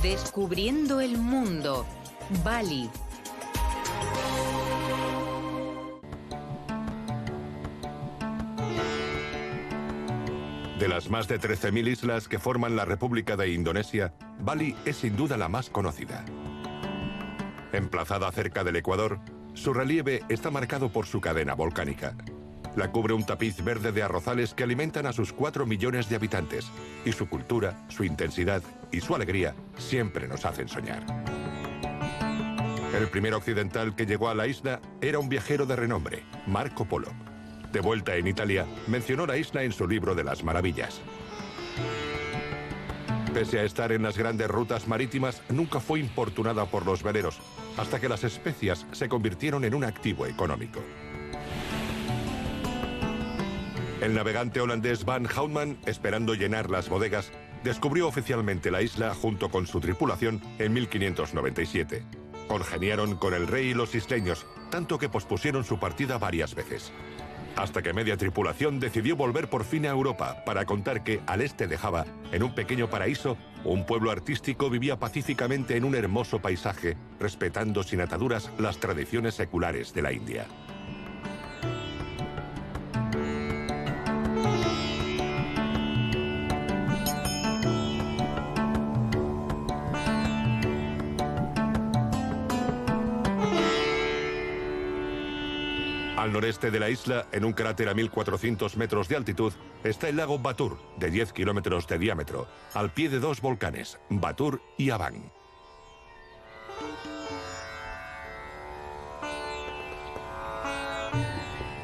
Descubriendo el mundo. Bali. De las más de 13.000 islas que forman la República de Indonesia, Bali es sin duda la más conocida. Emplazada cerca del Ecuador, su relieve está marcado por su cadena volcánica. La cubre un tapiz verde de arrozales que alimentan a sus 4 millones de habitantes, y su cultura, su intensidad y su alegría siempre nos hacen soñar. El primer occidental que llegó a la isla era un viajero de renombre, Marco Polo. De vuelta en Italia, mencionó la isla en su libro de las maravillas. Pese a estar en las grandes rutas marítimas, nunca fue importunada por los veleros, hasta que las especias se convirtieron en un activo económico. El navegante holandés Van Houtman, esperando llenar las bodegas, descubrió oficialmente la isla junto con su tripulación en 1597. Congeniaron con el rey y los isleños, tanto que pospusieron su partida varias veces. Hasta que media tripulación decidió volver por fin a Europa para contar que, al este de Java, en un pequeño paraíso, un pueblo artístico vivía pacíficamente en un hermoso paisaje, respetando sin ataduras las tradiciones seculares de la India. Al noreste de la isla, en un cráter a 1.400 metros de altitud, está el lago Batur, de 10 kilómetros de diámetro, al pie de dos volcanes, Batur y Abang.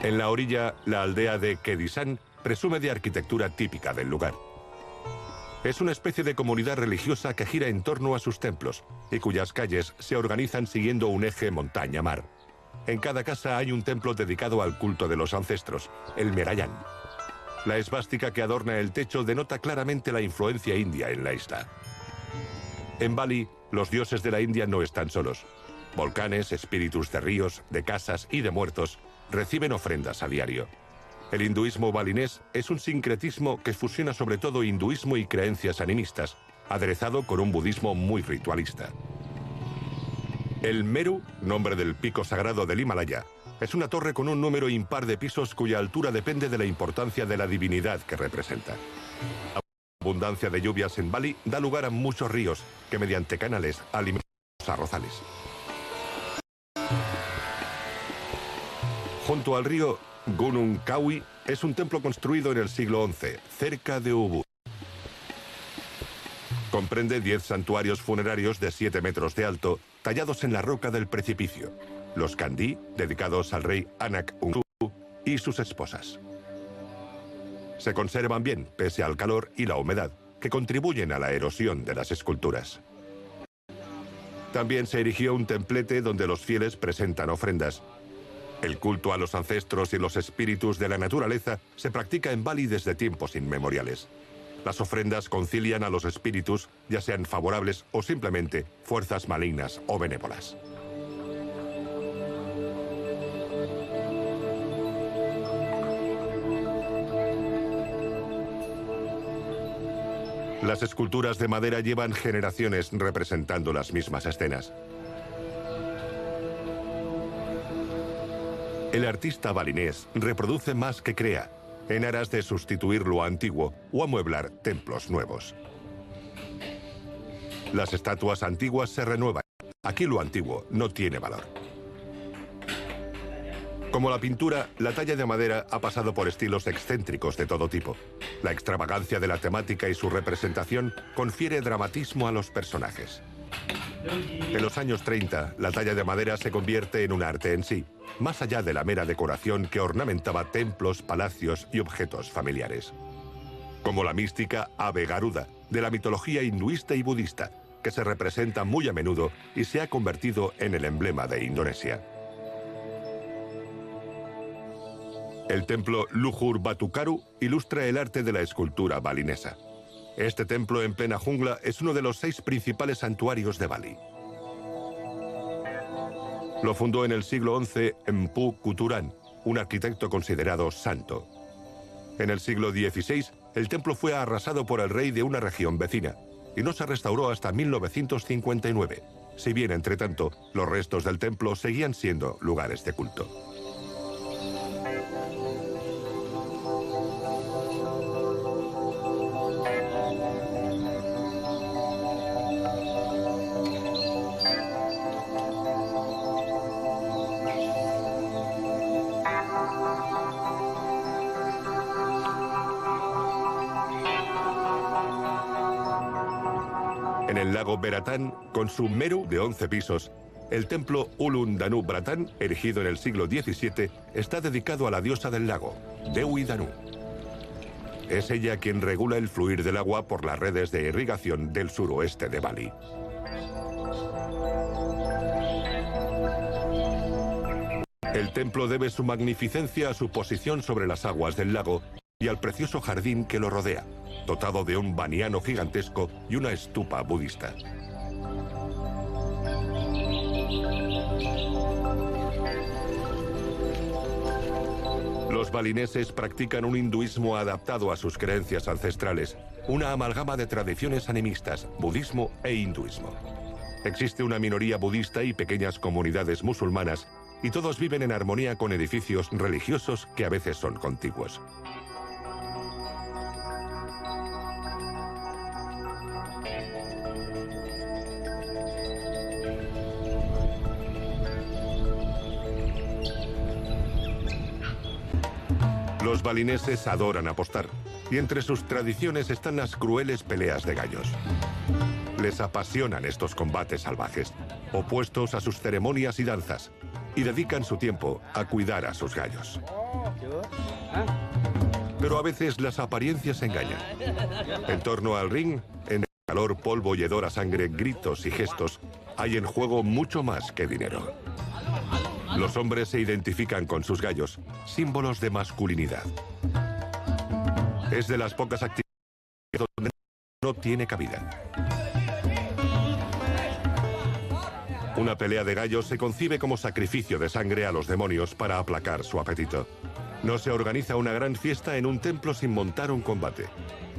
En la orilla, la aldea de Kedisan presume de arquitectura típica del lugar. Es una especie de comunidad religiosa que gira en torno a sus templos y cuyas calles se organizan siguiendo un eje montaña-mar. En cada casa hay un templo dedicado al culto de los ancestros, el Merayan. La esvástica que adorna el techo denota claramente la influencia india en la isla. En Bali, los dioses de la India no están solos. Volcanes, espíritus de ríos, de casas y de muertos reciben ofrendas a diario. El hinduismo balinés es un sincretismo que fusiona sobre todo hinduismo y creencias animistas, aderezado con un budismo muy ritualista. El Meru, nombre del pico sagrado del Himalaya, es una torre con un número impar de pisos cuya altura depende de la importancia de la divinidad que representa. La abundancia de lluvias en Bali da lugar a muchos ríos que mediante canales alimentan los arrozales. Junto al río Gunung Kawi es un templo construido en el siglo XI, cerca de Ubud. Comprende 10 santuarios funerarios de 7 metros de alto, tallados en la roca del precipicio. Los Candí, dedicados al rey Anak Ungu y sus esposas. Se conservan bien, pese al calor y la humedad, que contribuyen a la erosión de las esculturas. También se erigió un templete donde los fieles presentan ofrendas. El culto a los ancestros y los espíritus de la naturaleza se practica en Bali desde tiempos inmemoriales. Las ofrendas concilian a los espíritus, ya sean favorables o simplemente fuerzas malignas o benévolas. Las esculturas de madera llevan generaciones representando las mismas escenas. El artista balinés reproduce más que crea, en aras de sustituir lo antiguo o amueblar templos nuevos. Las estatuas antiguas se renuevan. Aquí lo antiguo no tiene valor. Como la pintura, la talla de madera ha pasado por estilos excéntricos de todo tipo. La extravagancia de la temática y su representación confiere dramatismo a los personajes. En los años 30, la talla de madera se convierte en un arte en sí, más allá de la mera decoración que ornamentaba templos, palacios y objetos familiares. Como la mística ave Garuda, de la mitología hinduista y budista, que se representa muy a menudo y se ha convertido en el emblema de Indonesia. El templo Luhur Batukaru ilustra el arte de la escultura balinesa. Este templo en plena jungla es uno de los 6 principales santuarios de Bali. Lo fundó en el siglo XI Empu Kuturan, un arquitecto considerado santo. En el siglo XVI, el templo fue arrasado por el rey de una región vecina. y no se restauró hasta 1959, si bien, entre tanto, los restos del templo seguían siendo lugares de culto. En el lago Beratán, con su Meru de 11 pisos, el templo Ulun Danu Bratán, erigido en el siglo XVII, está dedicado a la diosa del lago, Dewi Danu. Es ella quien regula el fluir del agua por las redes de irrigación del suroeste de Bali. El templo debe su magnificencia a su posición sobre las aguas del lago y al precioso jardín que lo rodea, dotado de un baniano gigantesco y una estupa budista. Los balineses practican un hinduismo adaptado a sus creencias ancestrales, una amalgama de tradiciones animistas, budismo e hinduismo. Existe una minoría budista y pequeñas comunidades musulmanas, y todos viven en armonía con edificios religiosos que a veces son contiguos. Los balineses adoran apostar, y entre sus tradiciones están las crueles peleas de gallos. Les apasionan estos combates salvajes, opuestos a sus ceremonias y danzas, y dedican su tiempo a cuidar a sus gallos. Pero a veces las apariencias engañan. En torno al ring, en el calor, polvo y hedor a sangre, gritos y gestos, hay en juego mucho más que dinero. Los hombres se identifican con sus gallos, símbolos de masculinidad. Es de las pocas actividades donde no tiene cabida. Una pelea de gallos se concibe como sacrificio de sangre a los demonios para aplacar su apetito. No se organiza una gran fiesta en un templo sin montar un combate.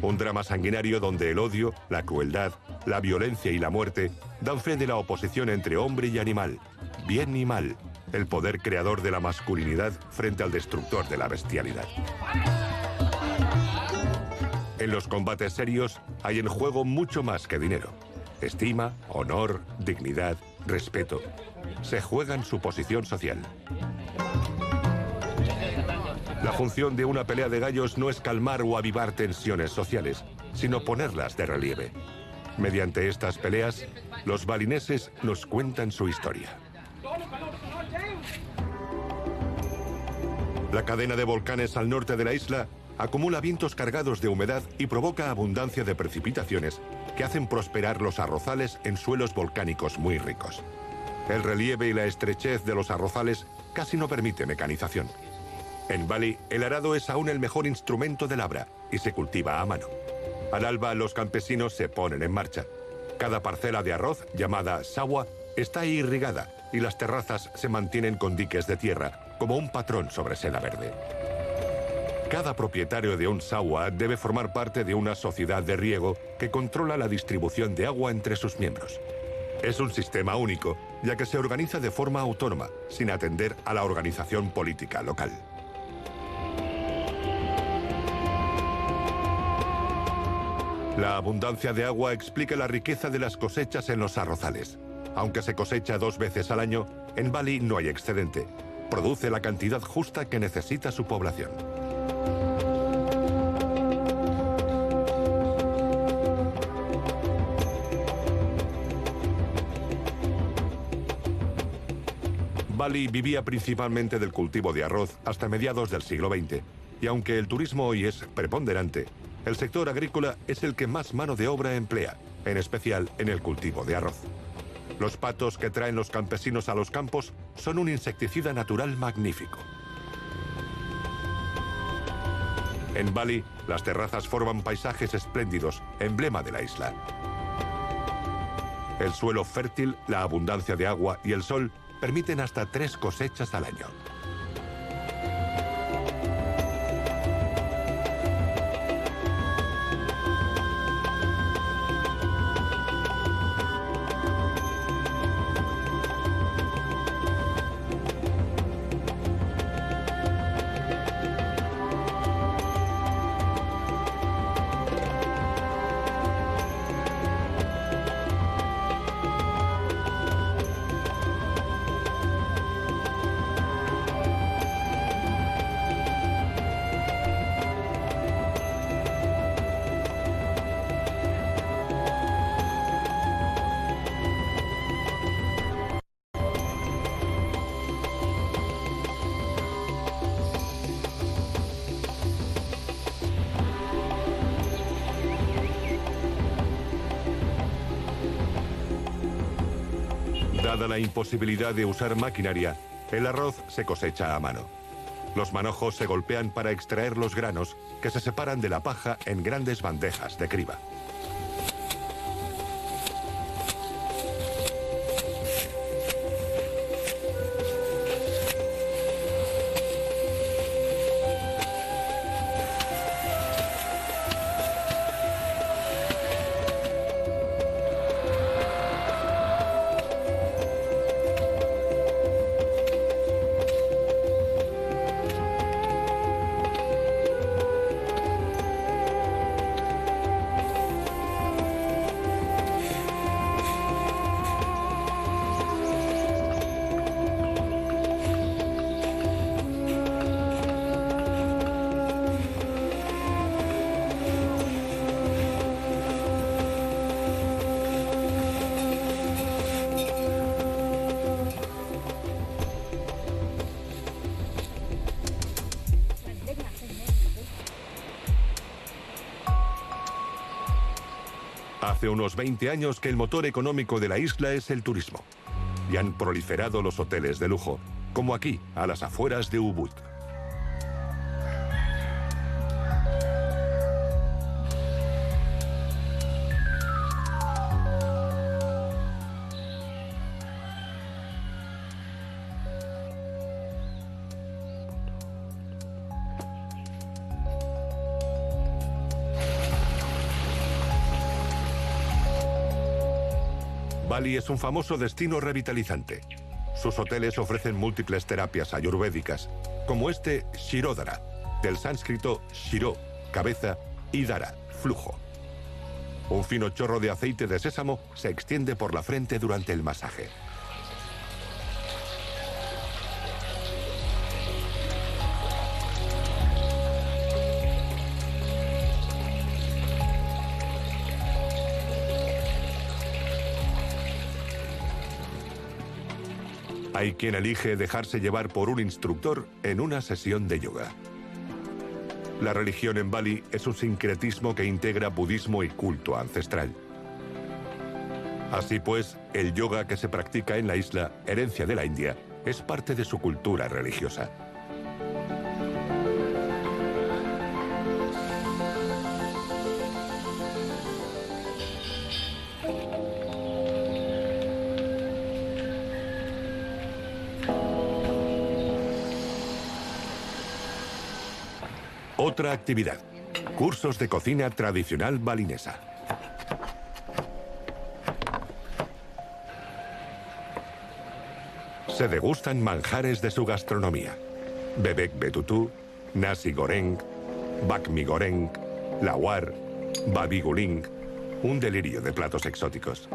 Un drama sanguinario donde el odio, la crueldad, la violencia y la muerte dan fe de la oposición entre hombre y animal, bien y mal, el poder creador de la masculinidad frente al destructor de la bestialidad. En los combates serios hay en juego mucho más que dinero. Estima, honor, dignidad, respeto. Se juegan su posición social. La función de una pelea de gallos no es calmar o avivar tensiones sociales, sino ponerlas de relieve. Mediante estas peleas, los balineses nos cuentan su historia. La cadena de volcanes al norte de la isla acumula vientos cargados de humedad y provoca abundancia de precipitaciones que hacen prosperar los arrozales en suelos volcánicos muy ricos. El relieve y la estrechez de los arrozales casi no permite mecanización. En Bali, el arado es aún el mejor instrumento de labra y se cultiva a mano. Al alba, los campesinos se ponen en marcha. Cada parcela de arroz, llamada sawa, está irrigada y las terrazas se mantienen con diques de tierra, como un patrón sobre seda verde. Cada propietario de un sawa debe formar parte de una sociedad de riego que controla la distribución de agua entre sus miembros. Es un sistema único, ya que se organiza de forma autónoma, sin atender a la organización política local. La abundancia de agua explica la riqueza de las cosechas en los arrozales. Aunque se cosecha 2 veces al año, en Bali no hay excedente. Produce la cantidad justa que necesita su población. Bali vivía principalmente del cultivo de arroz hasta mediados del siglo XX, y aunque el turismo hoy es preponderante, el sector agrícola es el que más mano de obra emplea, en especial en el cultivo de arroz. Los patos que traen los campesinos a los campos son un insecticida natural magnífico. En Bali, las terrazas forman paisajes espléndidos, emblema de la isla. El suelo fértil, la abundancia de agua y el sol permiten hasta 3 cosechas al año. Dada la imposibilidad de usar maquinaria, el arroz se cosecha a mano. Los manojos se golpean para extraer los granos, que se separan de la paja en grandes bandejas de criba. Hace unos 20 años que el motor económico de la isla es el turismo. Y han proliferado los hoteles de lujo, como aquí, a las afueras de Ubud. Bali es un famoso destino revitalizante. Sus hoteles ofrecen múltiples terapias ayurvédicas, como este Shirodhara, del sánscrito Shiro, cabeza, y Dara, flujo. Un fino chorro de aceite de sésamo se extiende por la frente durante el masaje. Hay quien elige dejarse llevar por un instructor en una sesión de yoga. La religión en Bali es un sincretismo que integra budismo y culto ancestral. Así pues, el yoga que se practica en la isla, herencia de la India, es parte de su cultura religiosa. Otra actividad: cursos de cocina tradicional balinesa. Se degustan manjares de su gastronomía: bebek betutu, nasi goreng, bakmi goreng, lawar, babi guling, un delirio de platos exóticos.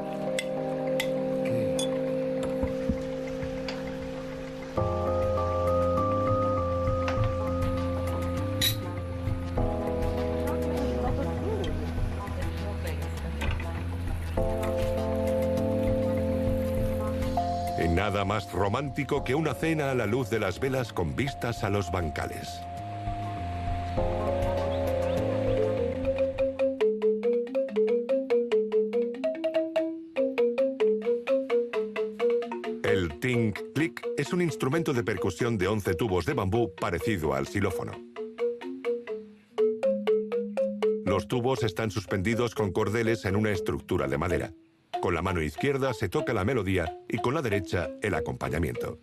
Y nada más romántico que una cena a la luz de las velas con vistas a los bancales. El ting click es un instrumento de percusión de 11 tubos de bambú parecido al xilófono. Los tubos están suspendidos con cordeles en una estructura de madera. Con la mano izquierda se toca la melodía y con la derecha el acompañamiento.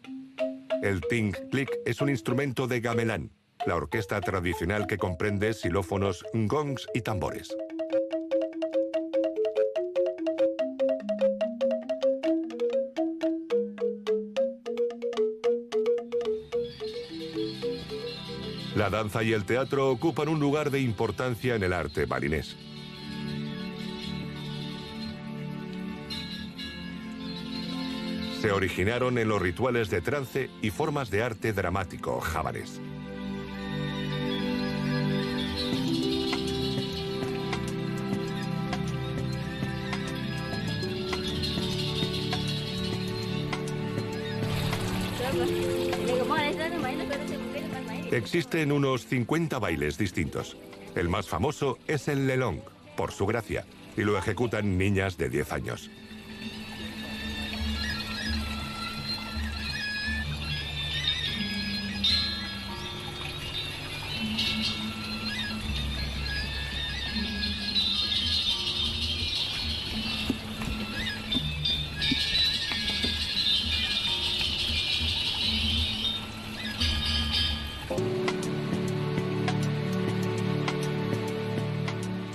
El ting click es un instrumento de gamelán, la orquesta tradicional que comprende xilófonos, gongs y tambores. La danza y el teatro ocupan un lugar de importancia en el arte balinés. Se originaron en los rituales de trance y formas de arte dramático javanés. Existen unos 50 bailes distintos. El más famoso es el lelong, por su gracia, y lo ejecutan niñas de 10 años.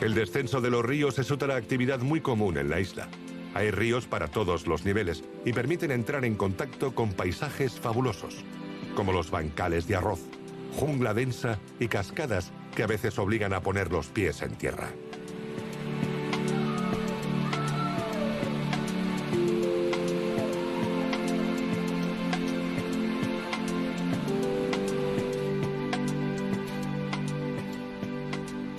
El descenso de los ríos es otra actividad muy común en la isla. Hay ríos para todos los niveles y permiten entrar en contacto con paisajes fabulosos, como los bancales de arroz, jungla densa y cascadas que a veces obligan a poner los pies en tierra.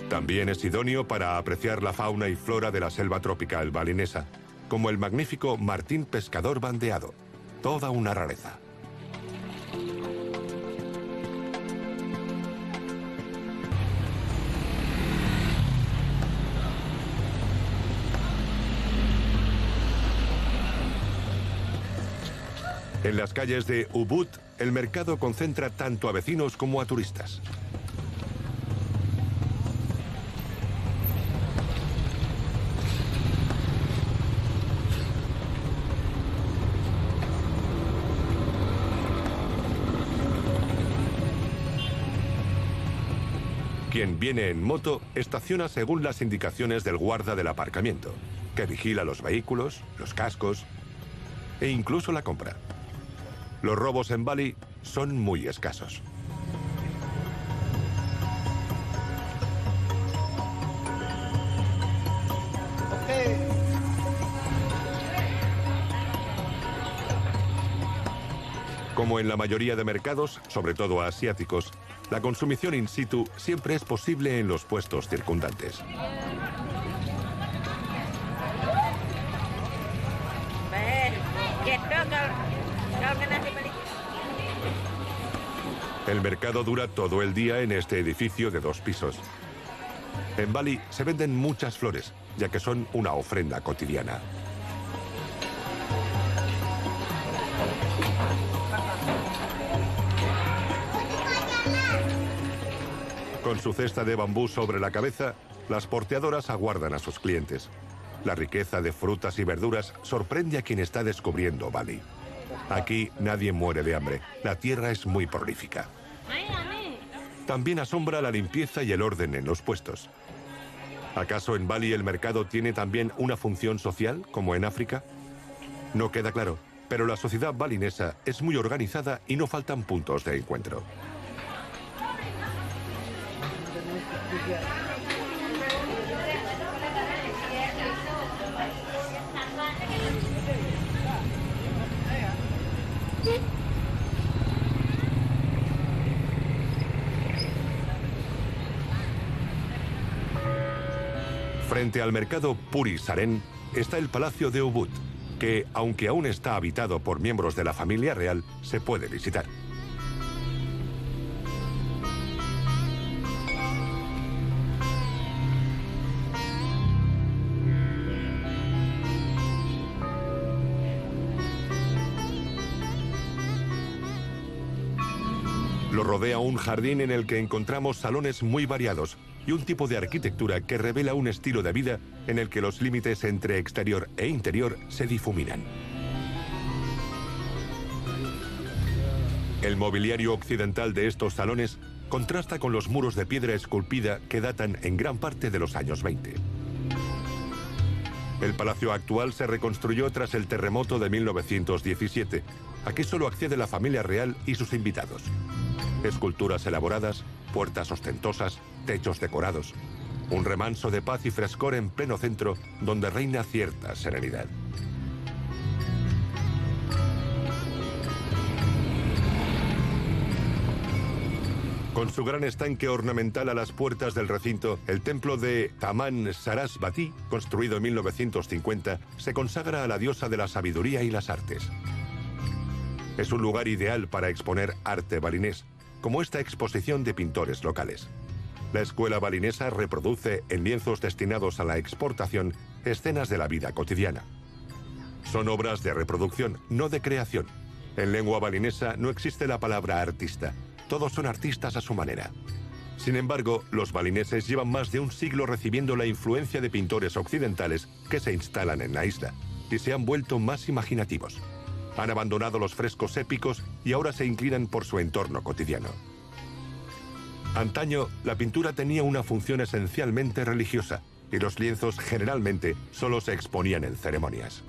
También es idóneo para apreciar la fauna y flora de la selva tropical balinesa, como el magnífico martín pescador bandeado, toda una rareza. En las calles de Ubud, el mercado concentra tanto a vecinos como a turistas. Quien viene en moto estaciona según las indicaciones del guarda del aparcamiento, que vigila los vehículos, los cascos e incluso la compra. Los robos en Bali son muy escasos. Como en la mayoría de mercados, sobre todo asiáticos, la consumición in situ siempre es posible en los puestos circundantes. El mercado dura todo el día en este edificio de 2 pisos. En Bali se venden muchas flores, ya que son una ofrenda cotidiana. Con su cesta de bambú sobre la cabeza, las porteadoras aguardan a sus clientes. La riqueza de frutas y verduras sorprende a quien está descubriendo Bali. Aquí nadie muere de hambre, la tierra es muy prolífica. También asombra la limpieza y el orden en los puestos. ¿Acaso en Bali el mercado tiene también una función social, como en África? No queda claro, pero la sociedad balinesa es muy organizada y no faltan puntos de encuentro. Frente al mercado Puri Saren está el Palacio de Ubud, que, aunque aún está habitado por miembros de la familia real, se puede visitar. Lo rodea un jardín en el que encontramos salones muy variados y un tipo de arquitectura que revela un estilo de vida en el que los límites entre exterior e interior se difuminan. El mobiliario occidental de estos salones contrasta con los muros de piedra esculpida que datan en gran parte de los años 20. El palacio actual se reconstruyó tras el terremoto de 1917. Aquí solo accede la familia real y sus invitados. Esculturas elaboradas, puertas ostentosas, techos decorados. Un remanso de paz y frescor en pleno centro donde reina cierta serenidad. Con su gran estanque ornamental a las puertas del recinto, el templo de Taman Sarasvati, construido en 1950, se consagra a la diosa de la sabiduría y las artes. Es un lugar ideal para exponer arte balinés, como esta exposición de pintores locales. La escuela balinesa reproduce en lienzos destinados a la exportación escenas de la vida cotidiana. Son obras de reproducción, no de creación. En lengua balinesa no existe la palabra artista. Todos son artistas a su manera. Sin embargo, los balineses llevan más de un siglo recibiendo la influencia de pintores occidentales que se instalan en la isla y se han vuelto más imaginativos. Han abandonado los frescos épicos y ahora se inclinan por su entorno cotidiano. Antaño, la pintura tenía una función esencialmente religiosa, y los lienzos generalmente solo se exponían en ceremonias.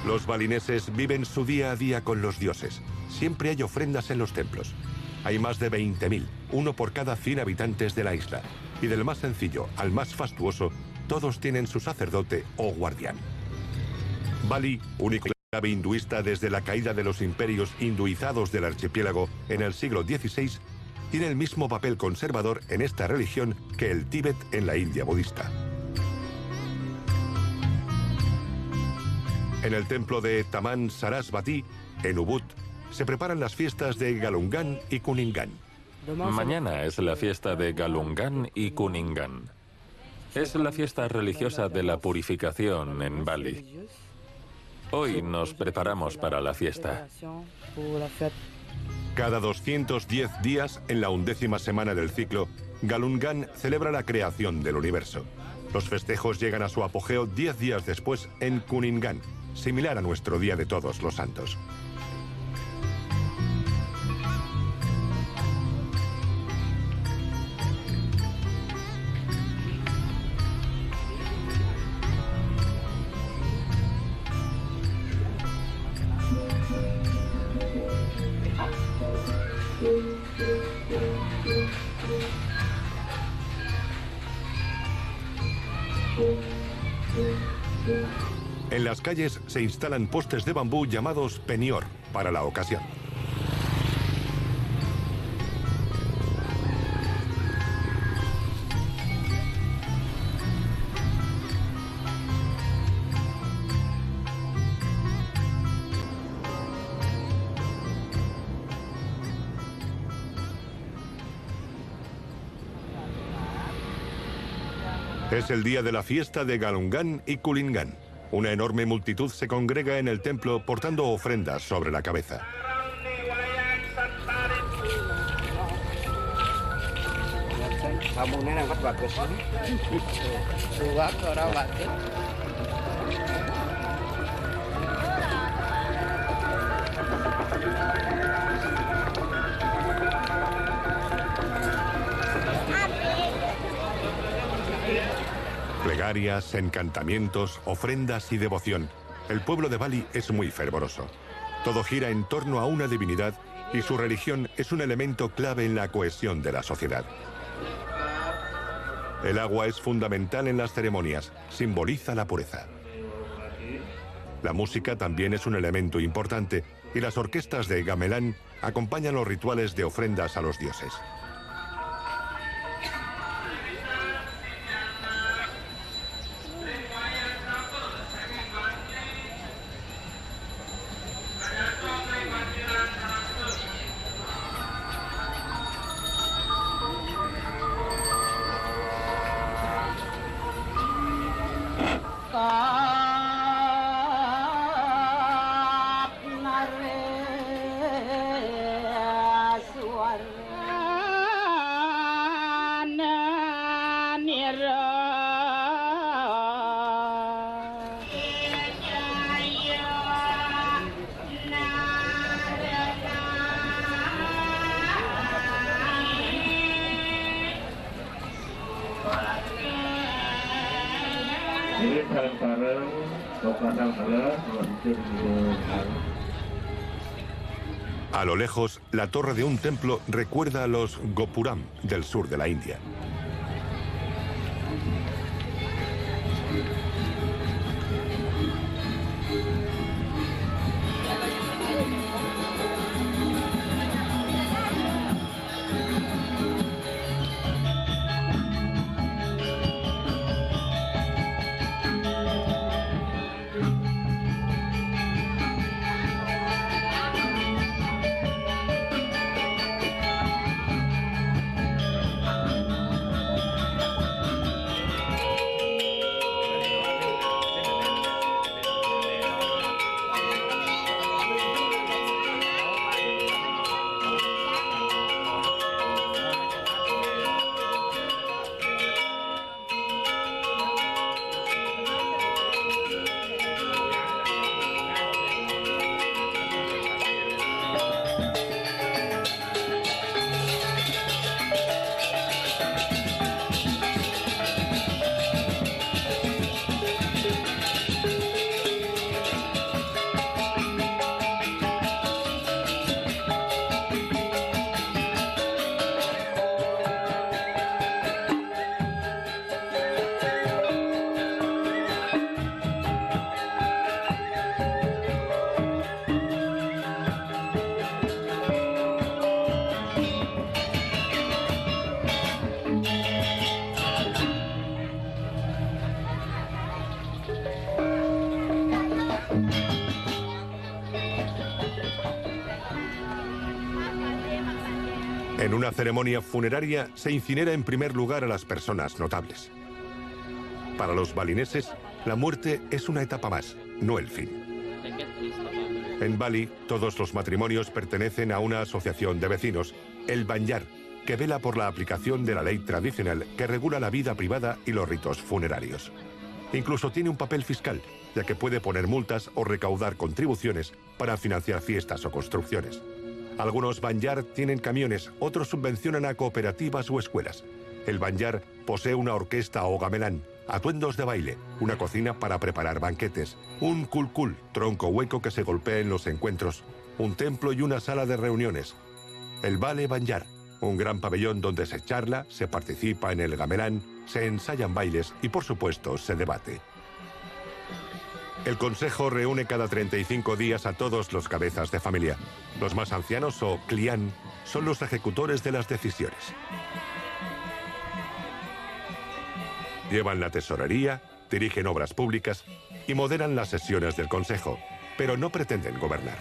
Los balineses viven su día a día con los dioses. Siempre hay ofrendas en los templos. Hay más de 20.000, uno por cada 100 habitantes de la isla. Y del más sencillo al más fastuoso, todos tienen su sacerdote o guardián. Bali, único enclave hinduista desde la caída de los imperios hinduizados del archipiélago en el siglo XVI, tiene el mismo papel conservador en esta religión que el Tíbet en la India budista. En el templo de Taman Sarasvati, en Ubud, se preparan las fiestas de Galungan y Kuningan. Mañana es la fiesta de Galungan y Kuningan. Es la fiesta religiosa de la purificación en Bali. Hoy nos preparamos para la fiesta. Cada 210 días, en la 11ª semana del ciclo, Galungan celebra la creación del universo. Los festejos llegan a su apogeo 10 días después en Kuningan, similar a nuestro Día de Todos los Santos. En las calles se instalan postes de bambú llamados penior para la ocasión. Es el día de la fiesta de Galungan y Kulingan. Una enorme multitud se congrega en el templo portando ofrendas sobre la cabeza. Plegarias, encantamientos, ofrendas y devoción. El pueblo de Bali es muy fervoroso. Todo gira en torno a una divinidad y su religión es un elemento clave en la cohesión de la sociedad. El agua es fundamental en las ceremonias, simboliza la pureza. La música también es un elemento importante y las orquestas de gamelán acompañan los rituales de ofrendas a los dioses. A lo lejos, la torre de un templo recuerda a los Gopuram del sur de la India. En una ceremonia funeraria se incinera en primer lugar a las personas notables. Para los balineses, la muerte es una etapa más, no el fin. En Bali, todos los matrimonios pertenecen a una asociación de vecinos, el Banjar, que vela por la aplicación de la ley tradicional que regula la vida privada y los ritos funerarios. Incluso tiene un papel fiscal, ya que puede poner multas o recaudar contribuciones para financiar fiestas o construcciones. Algunos Banjar tienen camiones, otros subvencionan a cooperativas o escuelas. El Banjar posee una orquesta o gamelán, atuendos de baile, una cocina para preparar banquetes, un kulkul, tronco hueco que se golpea en los encuentros, un templo y una sala de reuniones. El Bale Banjar, un gran pabellón donde se charla, se participa en el gamelán, se ensayan bailes y, por supuesto, se debate. El consejo reúne cada 35 días a todos los cabezas de familia. Los más ancianos, o clián, son los ejecutores de las decisiones. Llevan la tesorería, dirigen obras públicas y moderan las sesiones del consejo, pero no pretenden gobernar.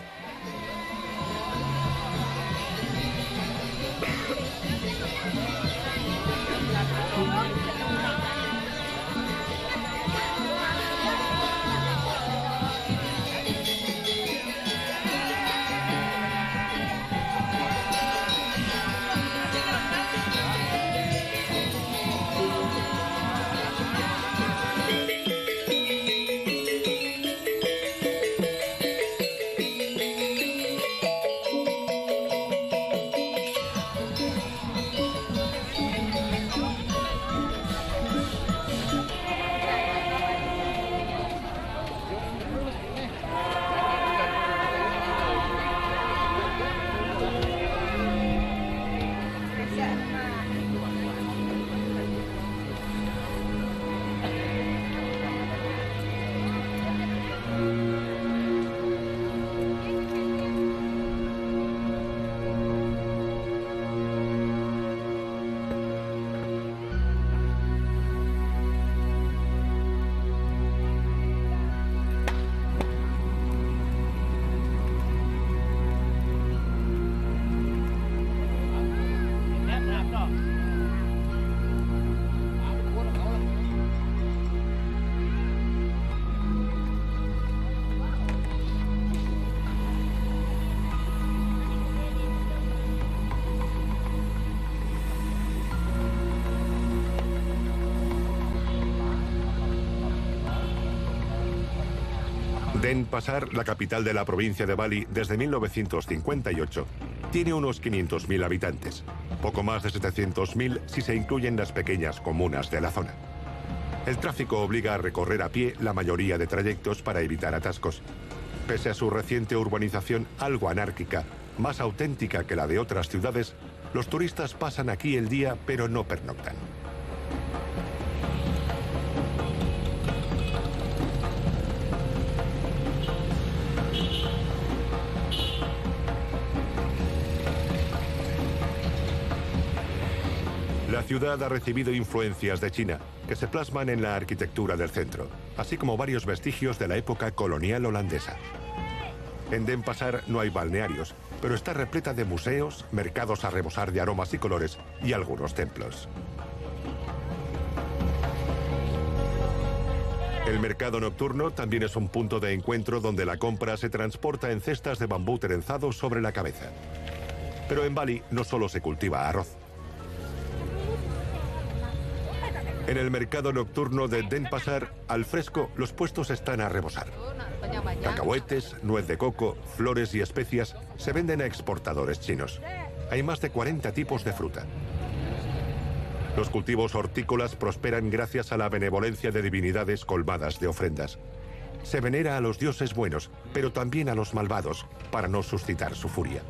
Denpasar, la capital de la provincia de Bali desde 1958, tiene unos 500.000 habitantes, poco más de 700.000 si se incluyen las pequeñas comunas de la zona. El tráfico obliga a recorrer a pie la mayoría de trayectos para evitar atascos. Pese a su reciente urbanización algo anárquica, más auténtica que la de otras ciudades, los turistas pasan aquí el día pero no pernoctan. La ciudad ha recibido influencias de China, que se plasman en la arquitectura del centro, así como varios vestigios de la época colonial holandesa. En Denpasar no hay balnearios, pero está repleta de museos, mercados a rebosar de aromas y colores y algunos templos. El mercado nocturno también es un punto de encuentro donde la compra se transporta en cestas de bambú trenzado sobre la cabeza. Pero en Bali no solo se cultiva arroz. En el mercado nocturno de Denpasar, al fresco, los puestos están a rebosar. Cacahuetes, nuez de coco, flores y especias se venden a exportadores chinos. Hay más de 40 tipos de fruta. Los cultivos hortícolas prosperan gracias a la benevolencia de divinidades colmadas de ofrendas. Se venera a los dioses buenos, pero también a los malvados, para no suscitar su furia.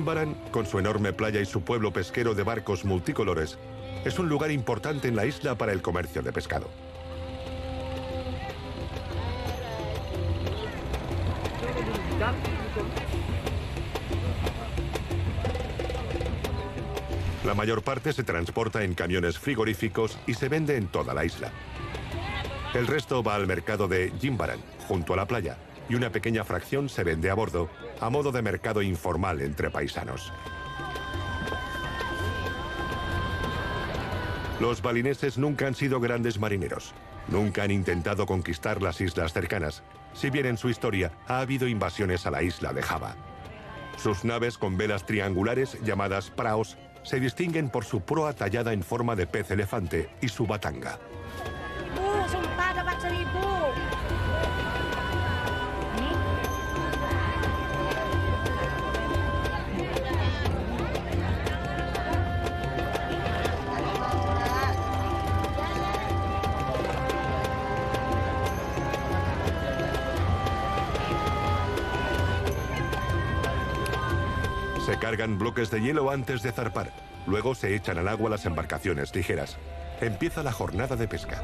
Jimbaran, con su enorme playa y su pueblo pesquero de barcos multicolores, es un lugar importante en la isla para el comercio de pescado. La mayor parte se transporta en camiones frigoríficos y se vende en toda la isla. El resto va al mercado de Jimbaran, junto a la playa, y una pequeña fracción se vende a bordo, a modo de mercado informal entre paisanos. Los balineses nunca han sido grandes marineros. Nunca han intentado conquistar las islas cercanas, si bien en su historia ha habido invasiones a la isla de Java. Sus naves con velas triangulares, llamadas praos, se distinguen por su proa tallada en forma de pez elefante y su batanga. Se cargan bloques de hielo antes de zarpar. Luego se echan al agua las embarcaciones ligeras. Empieza la jornada de pesca.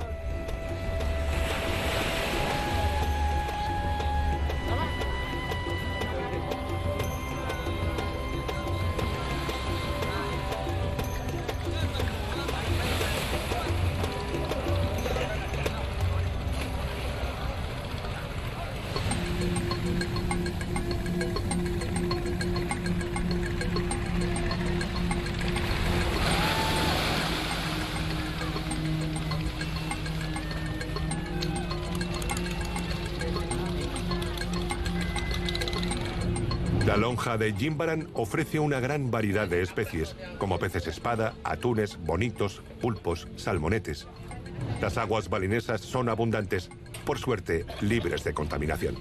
La lonja de Jimbaran ofrece una gran variedad de especies, como peces espada, atunes, bonitos, pulpos, salmonetes. Las aguas balinesas son abundantes, por suerte libres de contaminación.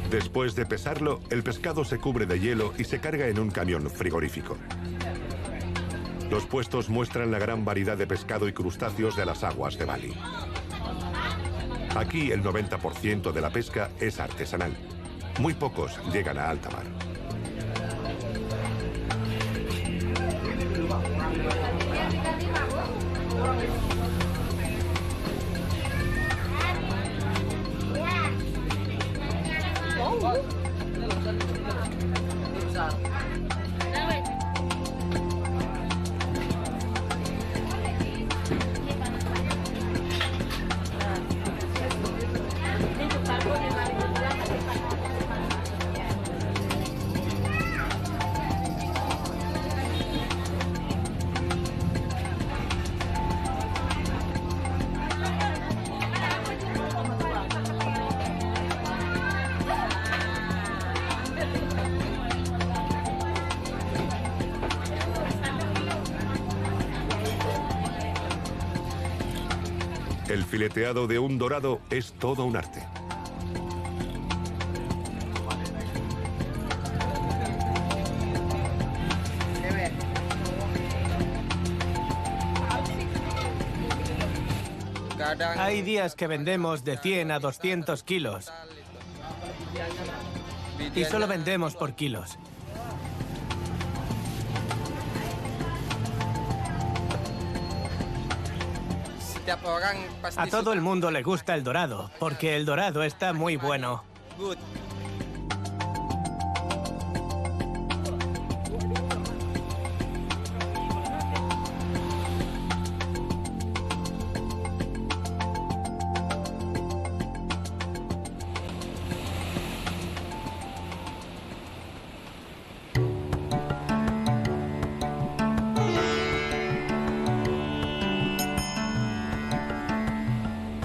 Después de pesarlo, el pescado se cubre de hielo y se carga en un camión frigorífico. Los puestos muestran la gran variedad de pescado y crustáceos de las aguas de Bali. Aquí el 90% de la pesca es artesanal. Muy pocos llegan a alta mar. El fileteado de un dorado es todo un arte. Hay días que vendemos de 100 a 200 kilos. Y solo vendemos por kilos. A todo el mundo le gusta el dorado, porque el dorado está muy bueno.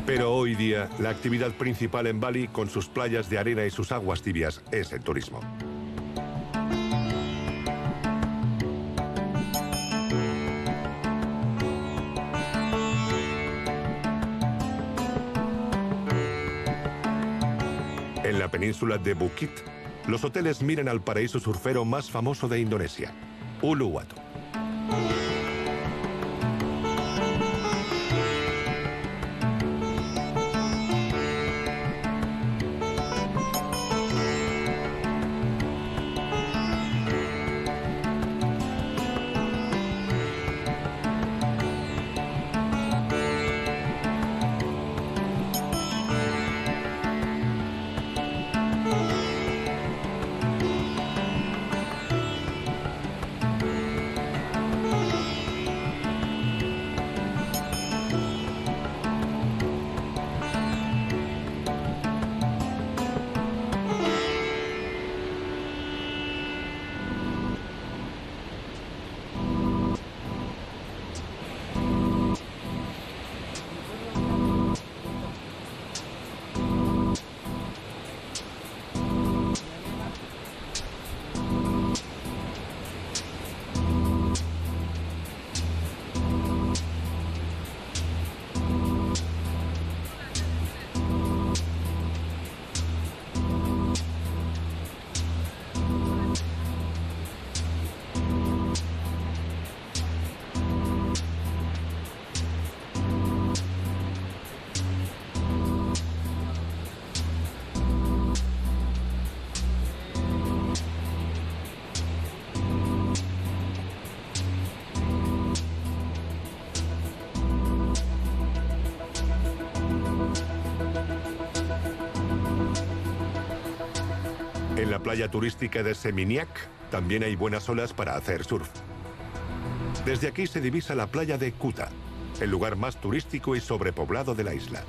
Pero hoy día, la actividad principal en Bali, con sus playas de arena y sus aguas tibias, es el turismo. En la península de Bukit, los hoteles miran al paraíso surfero más famoso de Indonesia, Uluwatu. En la playa turística de Seminyak también hay buenas olas para hacer surf. Desde aquí se divisa la playa de Kuta, el lugar más turístico y sobrepoblado de la isla.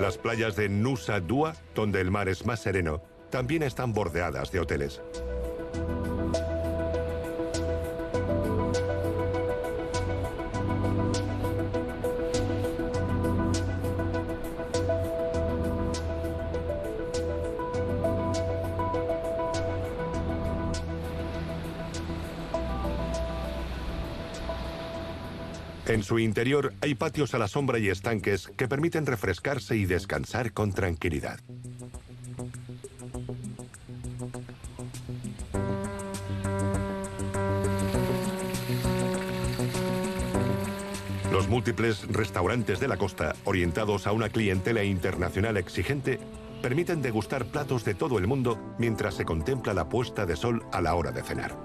Las playas de Nusa Dua, donde el mar es más sereno, también están bordeadas de hoteles. En su interior hay patios a la sombra y estanques que permiten refrescarse y descansar con tranquilidad. Los múltiples restaurantes de la costa, orientados a una clientela internacional exigente, permiten degustar platos de todo el mundo mientras se contempla la puesta de sol a la hora de cenar.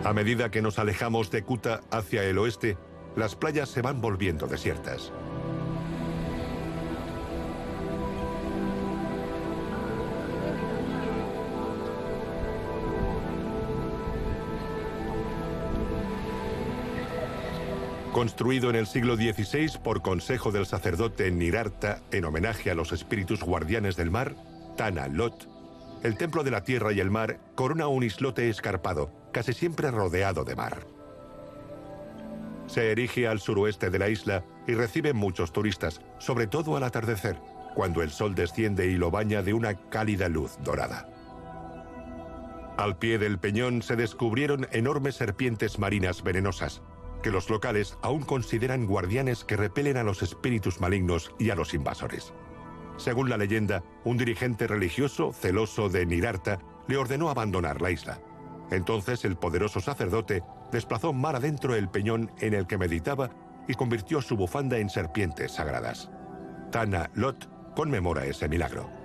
A medida que nos alejamos de Kuta hacia el oeste, las playas se van volviendo desiertas. Construido en el siglo XVI por consejo del sacerdote Nirarta en homenaje a los espíritus guardianes del mar, Tana Lot, el templo de la tierra y el mar corona un islote escarpado, casi siempre rodeado de mar. Se erige al suroeste de la isla y recibe muchos turistas, sobre todo al atardecer, cuando el sol desciende y lo baña de una cálida luz dorada. Al pie del peñón se descubrieron enormes serpientes marinas venenosas, que los locales aún consideran guardianes que repelen a los espíritus malignos y a los invasores. Según la leyenda, un dirigente religioso, celoso de Nirarta, le ordenó abandonar la isla. Entonces el poderoso sacerdote desplazó mar adentro el peñón en el que meditaba y convirtió su bufanda en serpientes sagradas. Tana Lot conmemora ese milagro.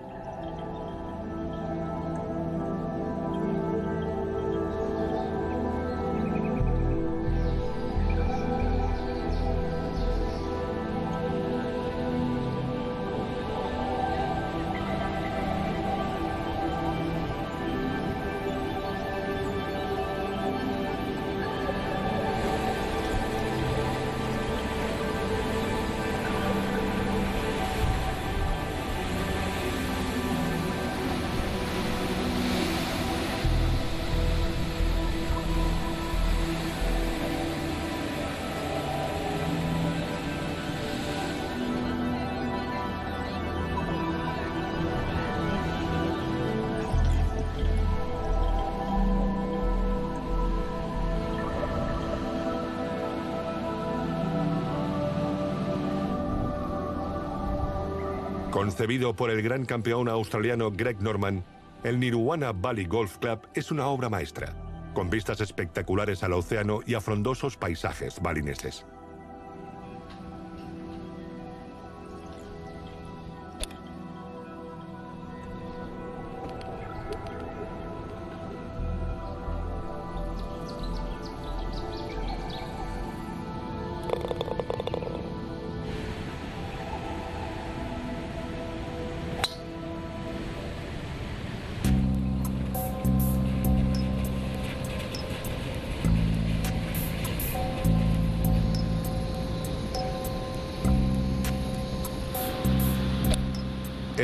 Concebido por el gran campeón australiano Greg Norman, el Niruwana Valley Golf Club es una obra maestra, con vistas espectaculares al océano y a frondosos paisajes balineses.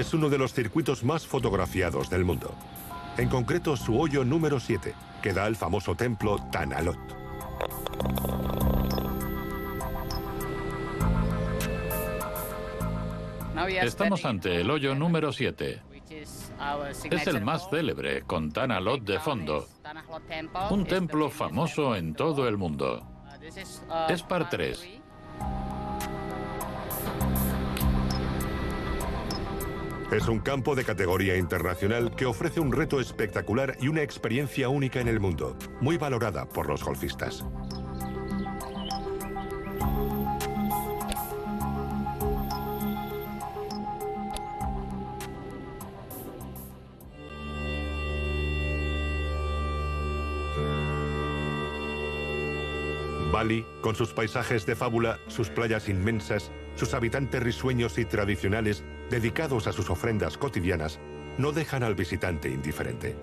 Es uno de los circuitos más fotografiados del mundo. en concreto su hoyo número 7, que da al famoso templo Tanah Lot. Estamos ante el hoyo número 7. Es el más célebre, con Tanah Lot de fondo. Un templo famoso en todo el mundo. Es par 3. Es un campo de categoría internacional que ofrece un reto espectacular y una experiencia única en el mundo, muy valorada por los golfistas. Bali, con sus paisajes de fábula, sus playas inmensas, sus habitantes risueños y tradicionales, dedicados a sus ofrendas cotidianas, no dejan al visitante indiferente.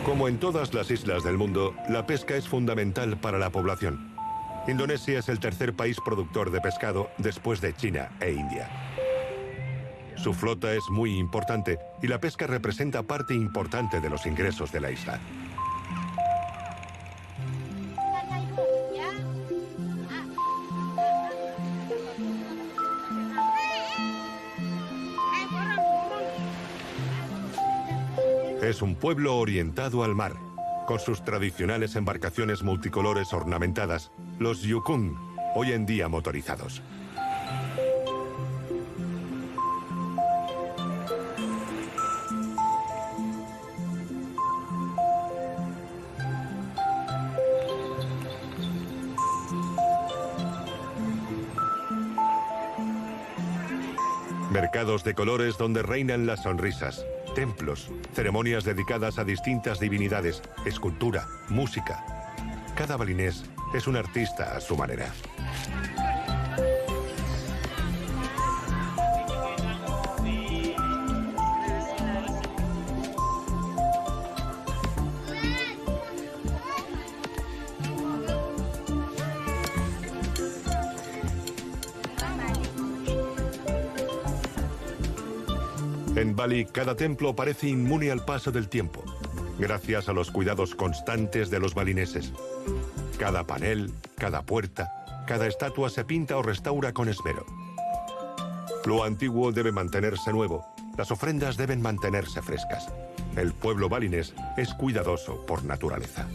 Como en todas las islas del mundo, la pesca es fundamental para la población. Indonesia es el tercer país productor de pescado después de China e India. Su flota es muy importante y la pesca representa parte importante de los ingresos de la isla. Es un pueblo orientado al mar, con sus tradicionales embarcaciones multicolores ornamentadas, los yukung, hoy en día motorizados. Mercados de colores donde reinan las sonrisas. Templos, ceremonias dedicadas a distintas divinidades, escultura, música. Cada balinés es un artista a su manera. En Bali, cada templo parece inmune al paso del tiempo, gracias a los cuidados constantes de los balineses. Cada panel, cada puerta, cada estatua se pinta o restaura con esmero. Lo antiguo debe mantenerse nuevo, las ofrendas deben mantenerse frescas. El pueblo balinés es cuidadoso por naturaleza.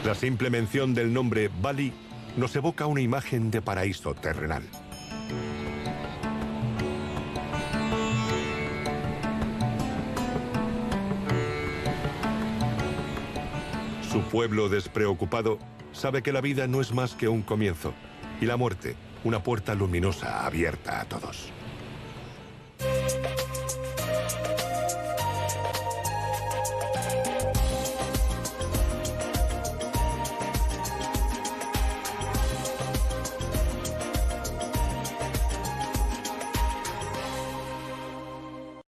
La simple mención del nombre Bali nos evoca una imagen de paraíso terrenal. Su pueblo despreocupado sabe que la vida no es más que un comienzo y la muerte, una puerta luminosa abierta a todos.